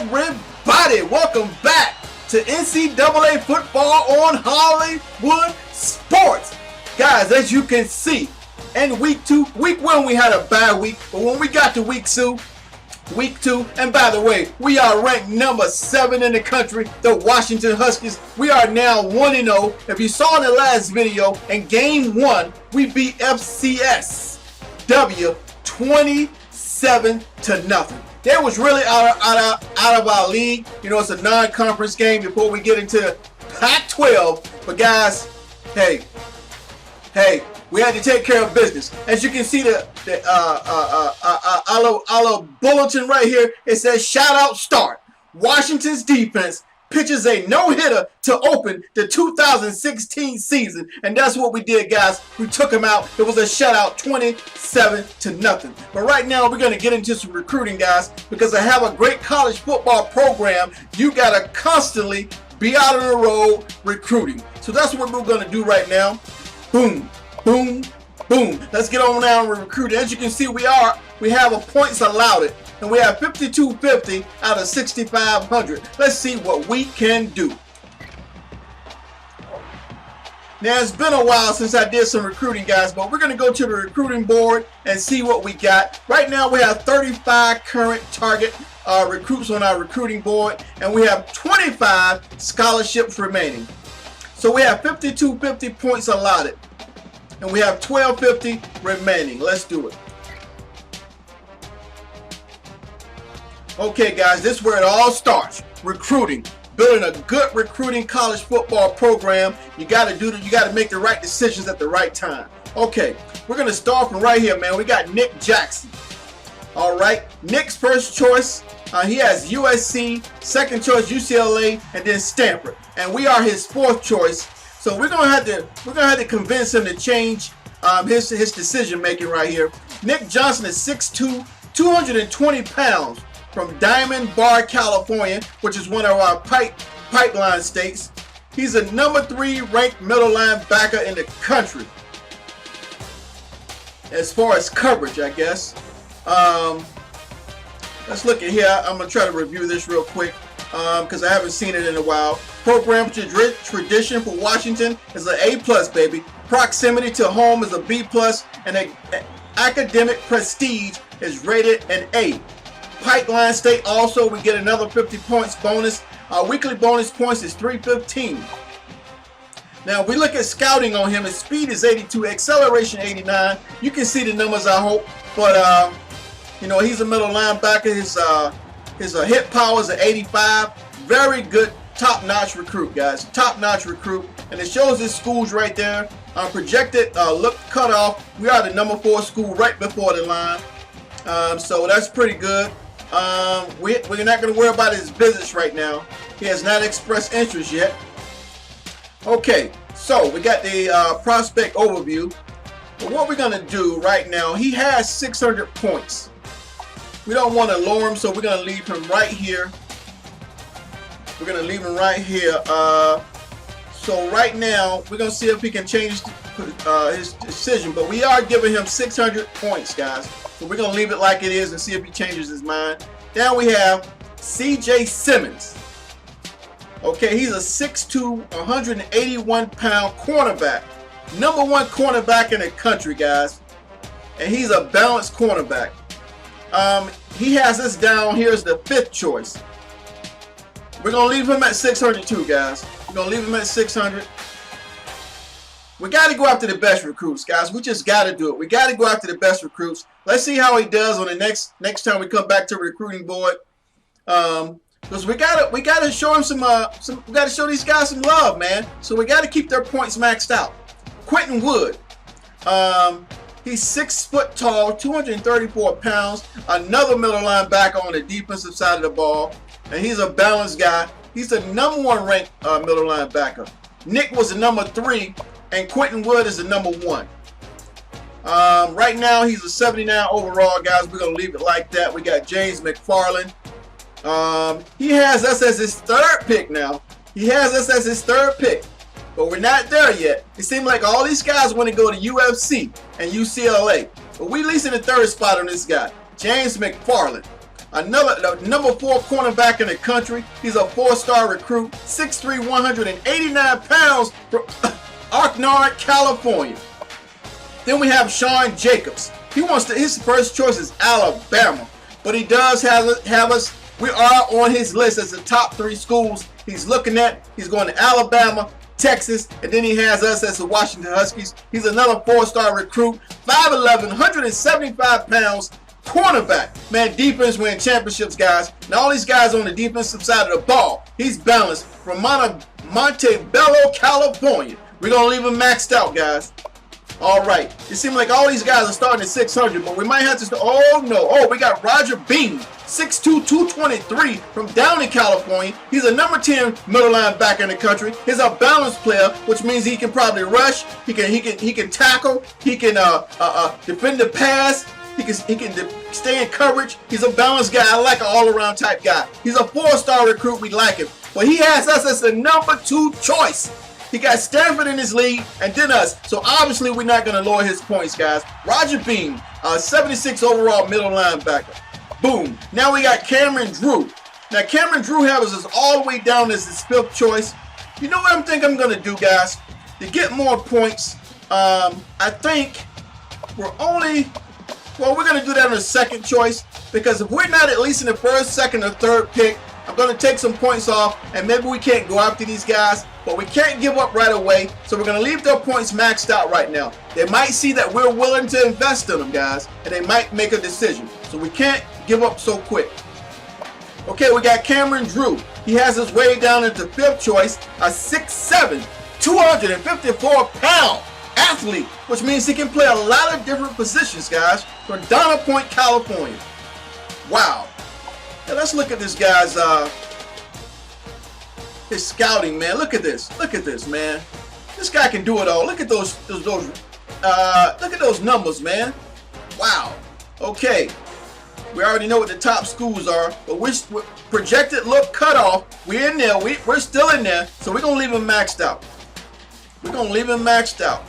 everybody? Welcome back to NCAA football on Hollywood Sports. Guys, as you can see, in week one we had a bad week, but when we got to week two, and by the way, we are ranked number 7 in the country, the Washington Huskies. We are now 1-0. If you saw in the last video, in game 1, we beat FCS W 27-0. They was really out of our league. You know, it's a non-conference game before we get into Pac-12. But guys, hey, we had to take care of business. As you can see, our little bulletin right here, it says shout out start. Washington's defense pitches a no-hitter to open the 2016 season, and that's what we did, guys. We took them out. It was a shutout, 27-0. But right now, we're going to get into some recruiting, guys, because to have a great college football program, you got to constantly be out on the road recruiting. So that's what we're going to do right now. Boom, boom, boom. Let's get on down with recruiting. As you can see, we have a points allowed, and we have 5250 out of 6,500. Let's see what we can do. Now, it's been a while since I did some recruiting, guys, but we're going to go to the recruiting board and see what we got. Right now, we have 35 current target recruits on our recruiting board, and we have 25 scholarships remaining. So we have 5250 points allotted, and we have 1250 remaining. Let's do it. Okay, guys, this is where it all starts. Recruiting. Building a good recruiting college football program. You got to make the right decisions at the right time. Okay, we're going to start from right here, man. We got Nick Jackson. All right, Nick's first choice, he has USC, second choice UCLA, and then Stanford. And we are his 4th choice. So we're gonna have to convince him to change his decision making right here. Nick Johnson is 6'2", 220 pounds, from Diamond Bar, California, which is one of our pipeline states. He's a number 3 ranked middle linebacker in the country as far as coverage, I guess. Let's look at here. I'm gonna try to review this real quick because I haven't seen it in a while. Program tradition for Washington is an A+, baby. Proximity to home is a B+, and academic prestige is rated an A. Pipeline state also, we get another 50 points bonus. Our weekly bonus points is 315. Now, if we look at scouting on him, his speed is 82, acceleration 89. You can see the numbers, I hope. But, you know, he's a middle linebacker. His hit power is an 85. Very good, top-notch recruit, guys. Top-notch recruit. And it shows his schools right there. Projected look cutoff. We are the number 4 school right before the line. So that's pretty good. We're not going to worry about his business right now. He has not expressed interest yet. Okay, so we got the prospect overview. But what we're going to do right now, he has 600 points. We don't want to lower him, so we're going to leave him right here. We're going to leave him right here. So right now, we're going to see if he can change his decision. But we are giving him 600 points, guys. So we're going to leave it like it is and see if he changes his mind. Now we have C.J. Simmons. Okay, he's a 6'2", 181-pound cornerback. Number 1 cornerback in the country, guys. And he's a balanced cornerback. He has us down here as the 5th choice. We're going to leave him at 600 too, guys. We're going to leave him at 600. We got to go after the best recruits, guys. We just got to do it. We got to go after the best recruits. Let's see how he does on the next time we come back to the recruiting board. Because we gotta show him we gotta show these guys some love, man. So we gotta keep their points maxed out. Quentin Wood. He's 6 foot tall, 234 pounds. Another middle linebacker on the defensive side of the ball. And he's a balanced guy. He's the number 1 ranked middle linebacker. Nick was the number 3, and Quentin Wood is the number 1. Right now, he's a 79 overall, guys. We're going to leave it like that. We got James McFarland. He has us as his 3rd pick now. He has us as his 3rd pick. But we're not there yet. It seems like all these guys want to go to UFC and UCLA. But we at least in the 3rd spot on this guy. James McFarland. Another the number 4 cornerback in the country. He's a 4-star recruit, 6'3", 189 pounds from Oxnard, California. Then we have Sean Jacobs. His first choice is Alabama, but he does have us. We are on his list as the top 3 schools he's looking at. He's going to Alabama, Texas, and then he has us as the Washington Huskies. He's another 4-star recruit, 5'11", 175 pounds, cornerback. Man, defense win championships, guys. Now all these guys on the defensive side of the ball. He's balanced from Montebello, California. We're going to leave him maxed out, guys. All right. It seems like all these guys are starting at 600, but we might have to start. Oh, no. Oh, we got Roger Bean, 6'2", 223 from Downey, California. He's a number 10 middle linebacker in the country. He's a balanced player, which means he can probably rush. He can tackle. He can defend the pass. He can stay in coverage. He's a balanced guy. I like an all-around type guy. He's a 4-star recruit. We like him. But he has us as the number 2 choice. He got Stanford in his league and then us. So obviously we're not going to lower his points, guys. Roger Bean, 76 overall middle linebacker. Boom. Now we got Cameron Drew. Now Cameron Drew has us all the way down as his 5th choice. You know what I'm going to do, guys? To get more points, I think we're going to do that on the 2nd choice, because if we're not at least in the 1st, 2nd, or 3rd pick, I'm going to take some points off, and maybe we can't go after these guys, but we can't give up right away, so we're going to leave their points maxed out right now. They might see that we're willing to invest in them, guys, and they might make a decision, so we can't give up so quick. Okay, we got Cameron Drew. He has us way down into 5th choice, a 6'7", 254-pound athlete, which means he can play a lot of different positions, guys, from Donna Point, California. Wow. Now let's look at this guy's his scouting, man. Look at this. Look at this, man. This guy can do it all. Look at those look at those numbers, man. Wow. Okay. We already know what the top schools are, but we're projected look cutoff. We're in there. We're still in there, so we're gonna leave him maxed out. We're gonna leave him maxed out.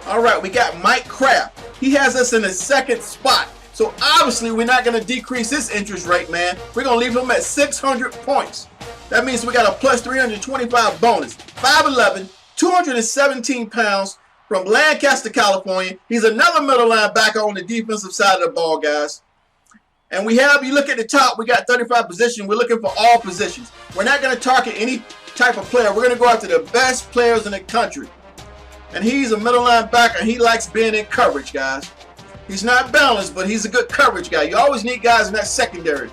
All right, we got Mike Kraft. He has us in the 2nd spot. So obviously we're not going to decrease his interest rate, man. We're going to leave him at 600 points. That means we got a plus 325 bonus. 5'11", 217 pounds from Lancaster, California. He's another middle linebacker on the defensive side of the ball, guys. And we have, you look at the top, we got 35 positions. We're looking for all positions. We're not going to target any type of player. We're going to go after the best players in the country. And he's a middle linebacker. He likes being in coverage, guys. He's not balanced, but he's a good coverage guy. You always need guys in that secondary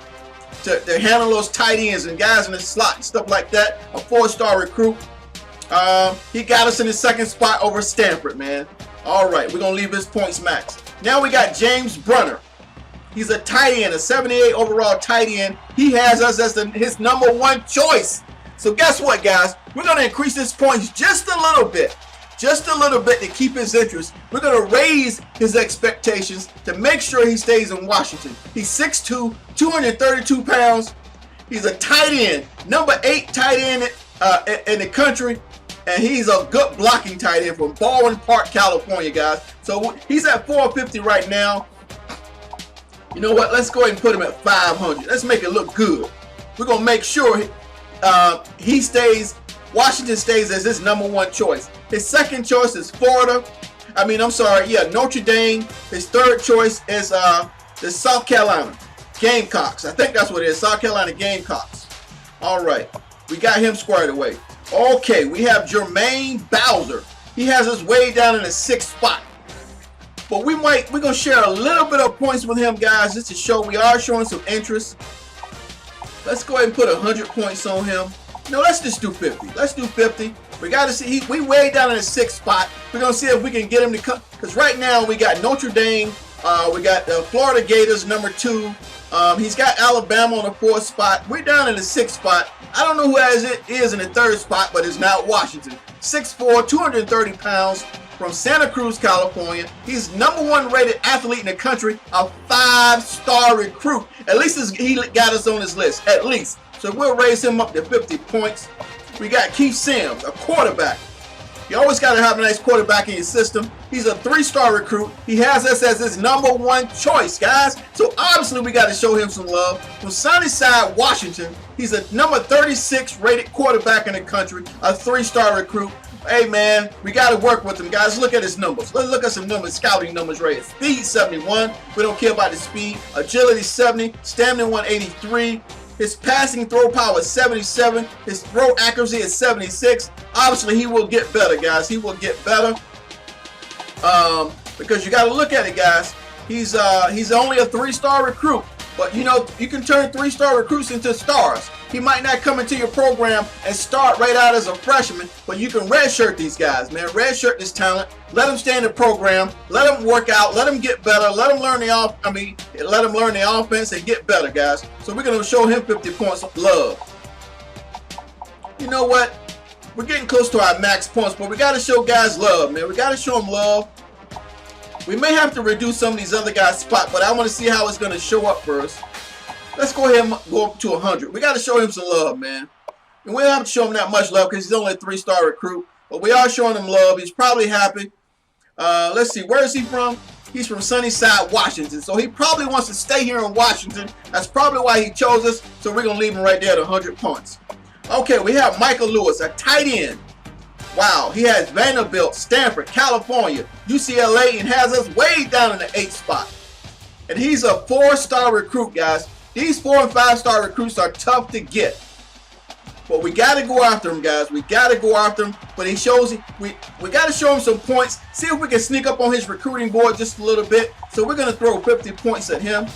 to handle those tight ends and guys in the slot and stuff like that. A 4-star recruit. He got us in the 2nd spot over Stanford, man. All right, we're going to leave his points max. Now we got James Brunner. He's a tight end, a 78 overall tight end. He has us as his number 1 choice. So guess what, guys? We're going to increase his points just a little bit. Just a little bit to keep his interest. We're going to raise his expectations to make sure he stays in Washington. He's 6'2", 232 pounds. He's a tight end, number 8 tight end in the country, and he's a good blocking tight end from Baldwin Park, California, guys. So he's at 450 right now. You know what? Let's go ahead and put him at 500. Let's make it look good. We're going to make sure he stays. Washington stays as his number 1 choice. His 2nd choice is Notre Dame. His 3rd choice is the South Carolina Gamecocks. I think that's what it is, South Carolina Gamecocks. All right, we got him squared away. Okay, we have Jermaine Bowser. He has us way down in the 6th spot. But we're gonna share a little bit of points with him, guys, just to show we are showing some interest. Let's go ahead and put 100 points on him. No, let's just do 50. Let's do 50. We got to see. We way down in the 6th spot. We're gonna see if we can get him to come. Because right now we got Notre Dame. We got the Florida Gators number 2. He's got Alabama on the 4th spot. We're down in the 6th spot. I don't know who is in the 3rd spot, but it's not Washington. 6'4", 230 pounds from Santa Cruz, California. He's number 1 rated athlete in the country, a 5-star recruit. At least he got us on his list, at least. So we'll raise him up to 50 points. We got Keith Sims, a quarterback. You always got to have a nice quarterback in your system. He's a 3-star recruit. He has us as his #1 choice, guys. So obviously we got to show him some love. From Sunnyside, Washington, he's a number 36 rated quarterback in the country, a 3-star recruit. Hey man, we got to work with him, guys. Look at his numbers. Let's look at some numbers, scouting numbers right here. Speed 71. We don't care about the speed. Agility 70. Stamina 183. His passing throw power is 77. His throw accuracy is 76. Obviously, he will get better, guys. He will get better. Because you got to look at it, guys. He's only a 3-star recruit. But, you know, you can turn 3-star recruits into stars. He might not come into your program and start right out as a freshman, but you can redshirt these guys, man. Redshirt this talent. Let them stay in the program. Let them work out. Let them get better. Let them learn let them learn the offense and get better, guys. So we're going to show him 50 points of love. You know what? We're getting close to our max points, but we got to show guys love, man. We got to show them love. We may have to reduce some of these other guys' spot, but I want to see how it's going to show up first. Let's go ahead and go up to 100. We got to show him some love, man. And we don't have to show him that much love because he's only a 3-star recruit. But we are showing him love. He's probably happy. Let's see. Where is he from? He's from Sunnyside, Washington. So he probably wants to stay here in Washington. That's probably why he chose us. So we're going to leave him right there at 100 points. Okay, we have Michael Lewis, a tight end. Wow, he has Vanderbilt, Stanford, California, UCLA, and has us way down in the 8th spot. And he's a 4-star recruit, guys. These 4- and 5-star recruits are tough to get. But we got to go after him, guys. We got to go after him. But he shows we got to show him some points. See if we can sneak up on his recruiting board just a little bit. So we're going to throw 50 points at him.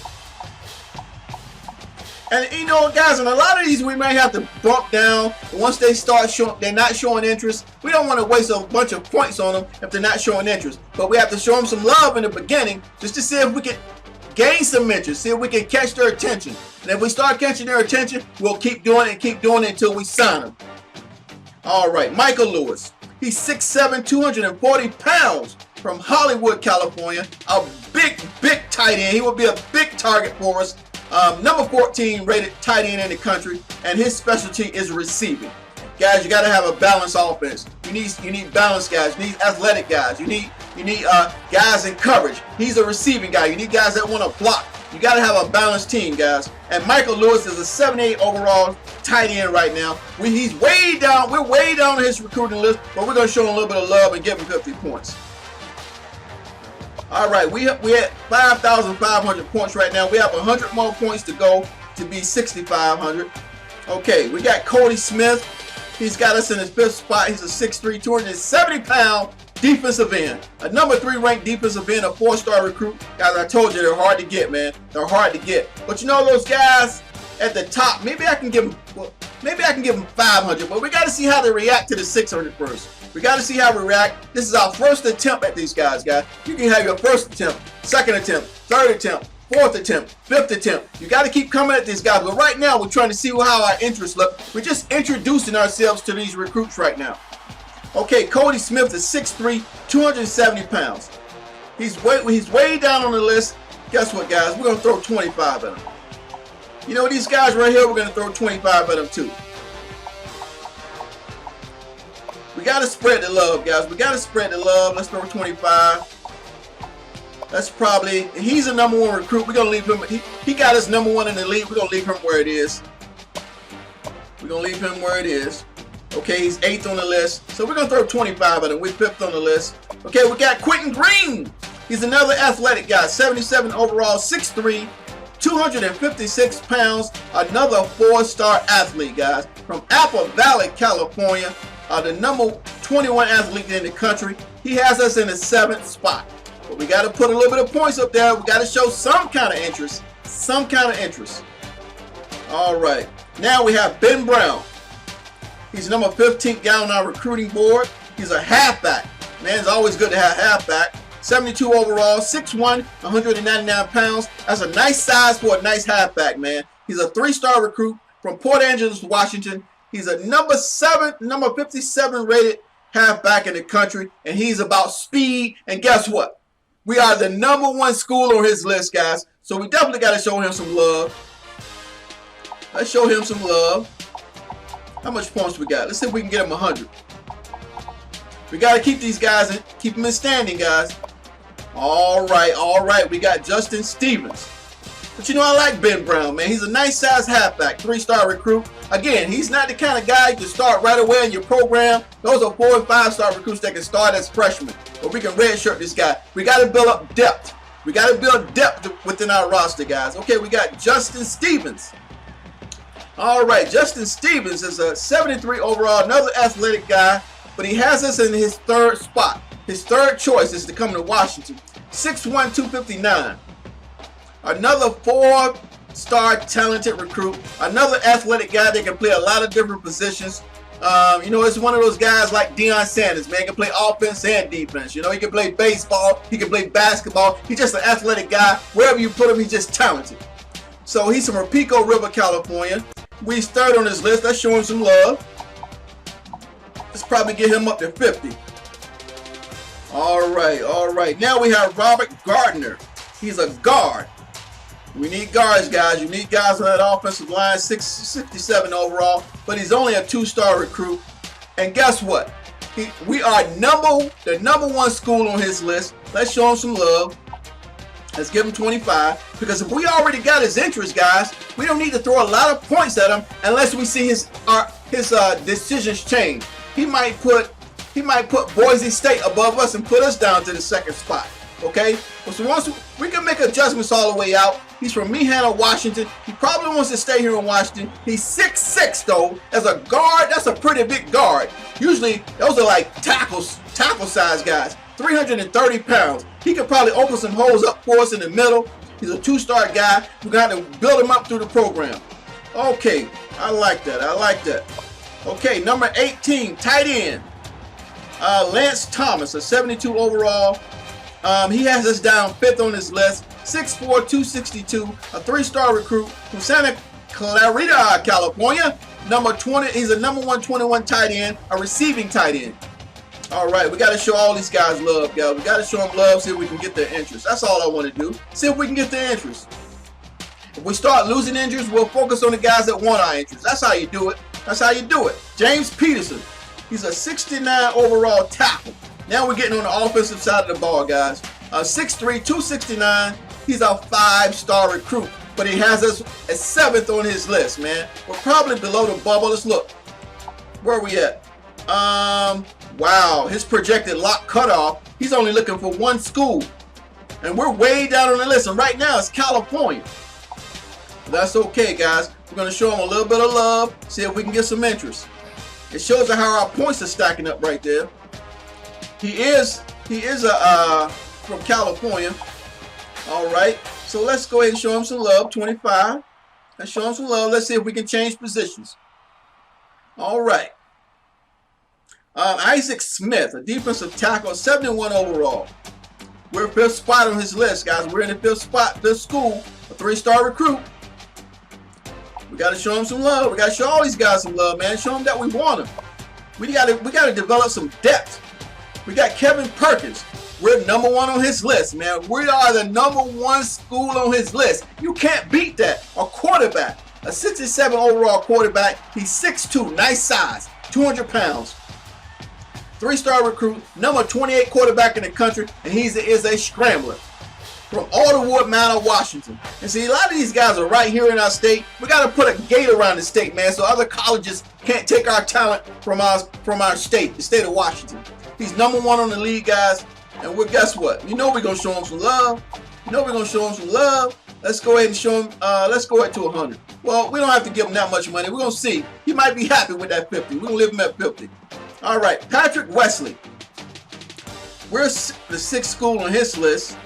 And you know, guys, and a lot of these we may have to bump down. Once they start showing, they're not showing interest. We don't want to waste a bunch of points on them if they're not showing interest. But we have to show them some love in the beginning just to see if we can gain some interest, see if we can catch their attention. And if we start catching their attention, we'll keep doing it and keep doing it until we sign them. All right, Michael Lewis. He's 6'7", 240 pounds from Hollywood, California. A big tight end. He will be a big target for us. Number 14 rated tight end in the country, and his specialty is receiving. Guys, you got to have a balanced offense. You need balanced guys. You need athletic guys. You need guys in coverage. He's a receiving guy. You need guys that want to block. You got to have a balanced team, guys. And Michael Lewis is a 78 overall tight end right now. He's way down. We're way down on his recruiting list, but we're going to show him a little bit of love and give him 50 points. All right, we're at 5,500 points right now. We have 100 more points to go to be 6,500. Okay, we got Cody Smith. He's got us in his 5th spot. He's a 6'3", 270-pound defensive end. A number 3 ranked defensive end, a 4-star recruit. Guys, I told you they're hard to get, man. They're hard to get. But you know those guys at the top, maybe I can give them, well, maybe I can give them 500, but we got to see how they react to the 600 first. We got to see how we react. This is our first attempt at these guys. You can have your first attempt, second attempt, third attempt, fourth attempt, fifth attempt. You got to keep coming at these guys. But right now, we're trying to see how our interests look. We're just introducing ourselves to these recruits right now. Okay, Cody Smith is 6'3", 270 pounds. He's way down on the list. Guess what, guys? We're going to throw 25 at him. You know, these guys right here, we're going to throw 25 at them too. We got to spread the love, guys. We got to spread the love. Let's throw 25. That's probably, he's a number 1 recruit. We're going to leave him. He got us number 1 in the league. We're going to leave him where it is. We're going to leave him where it is. Okay, he's 8th on the list. So we're going to throw 25 at him. We're 5th on the list. Okay, we got Quentin Green. He's another athletic guy. 77 overall, 6'3", 256 pounds. Another 4-star athlete, guys. From Apple Valley, California. The number 21 athlete in the country. He has us in the 7th spot. But we got to put a little bit of points up there. We got to show some kind of interest. Some kind of interest. All right. Now we have Ben Brown. He's number 15th guy on our recruiting board. He's a halfback. Man, it's always good to have halfback. 72 overall, 6'1", 199 pounds. That's a nice size for a nice halfback, man. He's a 3-star recruit from Port Angeles, Washington. He's a number 57 rated halfback in the country, and he's about speed. And guess what? We are the number 1 school on his list, guys. So we definitely got to show him some love. Let's show him some love. How much points we got? Let's see if we can get him 100. We got to keep these guys and keep them in standing, guys. All right. We got Justin Stevens. But you know, I like Ben Brown, man. He's a nice size halfback, 3-star recruit. Again, he's not the kind of guy to start right away in your program. Those are 4- and 5-star recruits that can start as freshmen. But we can redshirt this guy. We got to build up depth. We got to build depth within our roster, guys. Okay, we got Justin Stevens. All right, Justin Stevens is a 73 overall, another athletic guy, but he has us in his third spot. His third choice is to come to Washington. 6'1", 259. Another 4-star talented recruit. Another athletic guy that can play a lot of different positions. You know, it's one of those guys like Deion Sanders, man. He can play offense and defense. You know, he can play baseball. He can play basketball. He's just an athletic guy. Wherever you put him, he's just talented. So he's from Pico River, California. We third on his list. Let's show him some love. Let's probably get him up to 50. All right. Now we have Robert Gardner. He's a guard. We need guards, guys. You need guys on that offensive line. 67 overall, but he's only a 2-star recruit. And guess what? We are the number 1 school on his list. Let's show him some love. Let's give him 25. Because if we already got his interest, guys, we don't need to throw a lot of points at him unless we see his decisions change. He might put Boise State above us and put us down to the 2nd spot. Okay? So once we can make adjustments all the way out. He's from Meehanna, Washington. He probably wants to stay here in Washington. He's 6'6", though. As a guard, that's a pretty big guard. Usually, those are like tackle size guys. 330 pounds. He could probably open some holes up for us in the middle. He's a 2-star guy. We're going to build him up through the program. Okay, I like that. Okay, number 18, tight end. Lance Thomas, a 72 overall. He has us down 5th on his list. 6'4", 262, a 3-star recruit from Santa Clarita, California. Number 20, he's a number 121 tight end, a receiving tight end. All right, we got to show all these guys love, guys. We got to show them love, see if we can get their interest. That's all I want to do. See if we can get their interest. If we start losing interest, we'll focus on the guys that want our interest. That's how you do it. James Peterson, he's a 69 overall tackle. Now we're getting on the offensive side of the ball, guys. 6'3", 269. He's a 5-star recruit, but he has us at 7th on his list, man. We're probably below the bubble. Let's look. Where are we at? Wow, his projected lock cutoff, he's only looking for 1 school. And we're way down on the list, and right now it's California. That's okay, guys. We're going to show him a little bit of love, see if we can get some interest. It shows how our points are stacking up right there. He is from California. All right, so let's go ahead and show him some love. 25. Let's show him some love. Let's see if we can change positions. All right. Isaac Smith, a defensive tackle, 71 overall. We're 5th spot on his list, guys. We're in the 5th spot, 5th school, a 3-star recruit. We got to show him some love. We got to show all these guys some love, man. Show them that we want them. We got to develop some depth. We got Kevin Perkins. We're number 1 on his list, man. We are the number 1 school on his list. You can't beat that. A quarterback, a 67 overall quarterback. He's 6'2", nice size, 200 pounds. 3-star recruit, number 28 quarterback in the country, and he is a scrambler from Alderwood Manor, Washington. And see, a lot of these guys are right here in our state. We got to put a gate around the state, man, so other colleges can't take our talent from our state, the state of Washington. He's number 1 on the league, guys. And guess what? You know we're going to show him some love. Let's go ahead and show him. Let's go ahead to 100. Well, we don't have to give him that much money. We're going to see. He might be happy with that 50. We're going to leave him at 50. All right. Patrick Wesley. We're the 6th school on his list.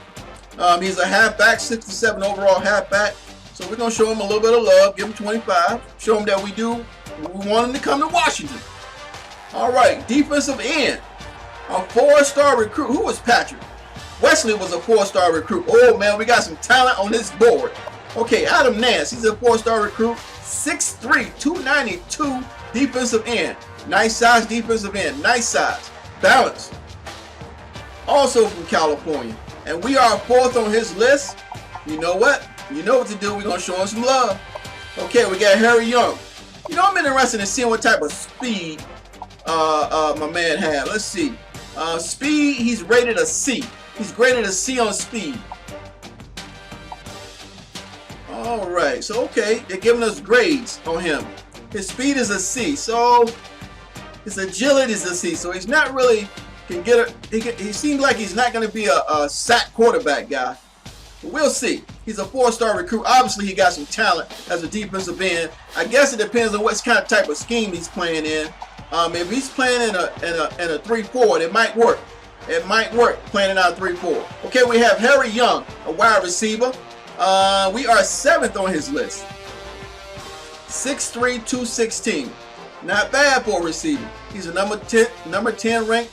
He's a halfback, 67 overall halfback. So we're going to show him a little bit of love. Give him 25. Show him that we want him to come to Washington. All right. Defensive end. A 4-star recruit. Who was Patrick? Wesley was a 4-star recruit. Oh, man, we got some talent on this board. Okay, Adam Nance. He's a 4-star recruit. 6'3", 292 defensive end. Nice size defensive end. Nice size. Balance. Also from California. And we are 4th on his list. You know what? You know what to do. We're going to show him some love. Okay, we got Harry Young. You know, I'm interested in seeing what type of speed my man had. Let's see. Speed, he's rated a C. He's graded a C on speed. Alright, so okay, they're giving us grades on him. His speed is a C, so his agility is a C. So he's not really, he seems like he's not going to be a sack quarterback guy. But we'll see. He's a 4-star recruit. Obviously, he got some talent as a defensive end. I guess it depends on what kind of type of scheme he's playing in. If he's playing in a 3-4, it might work. It might work playing in our 3-4. Okay, we have Harry Young, a wide receiver. We are 7th on his list. 6'3", 216. Not bad for a receiver. He's a number 10 ranked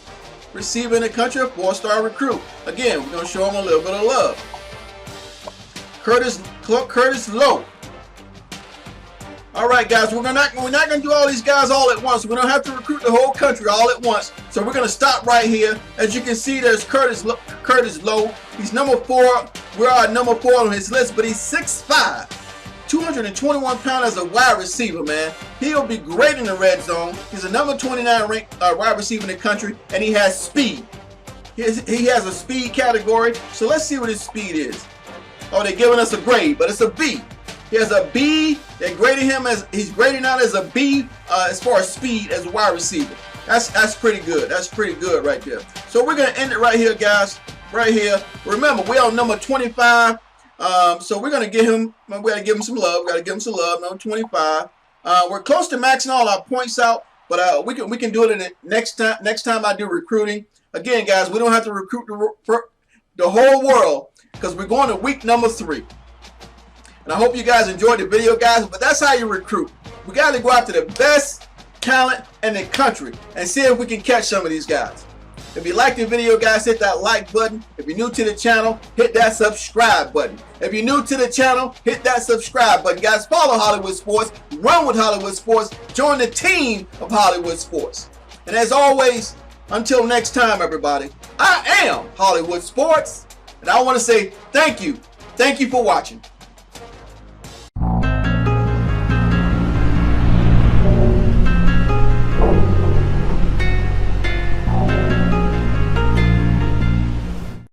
receiver in the country, a 4-star recruit. Again, we're gonna show him a little bit of love. Curtis Lowe. All right, guys, we're not gonna do all these guys all at once. We don't have to recruit the whole country all at once. So we're gonna stop right here. As you can see, there's Curtis Lowe. He's number 4. We're number 4 on his list, but he's 6'5", 221 pounds as a wide receiver, man. He'll be great in the red zone. He's a number 29 ranked wide receiver in the country, and he has speed. He has a speed category. So let's see what his speed is. Oh, they're giving us a grade, but it's a B. He has a B. They're grading him as, he's grading out as a B as far as speed as a wide receiver. That's pretty good. That's pretty good right there. So we're gonna end it right here, guys. Right here. Remember, we're on number 25. So we're gonna give him. We gotta give him some love. We gotta give him some love. Number 25. We're close to maxing all our points out, but we can do it in the next time I do recruiting. Again, guys, we don't have to recruit the whole world because we're going to week number 3. And I hope you guys enjoyed the video, guys. But that's how you recruit. We got to go after the best talent in the country and see if we can catch some of these guys. If you like the video, guys, hit that like button. If you're new to the channel, hit that subscribe button. If you're new to the channel, hit that subscribe button. Guys, follow Hollywood Sports. Run with Hollywood Sports. Join the team of Hollywood Sports. And as always, until next time, everybody, I am Hollywood Sports. And I want to say thank you. Thank you for watching.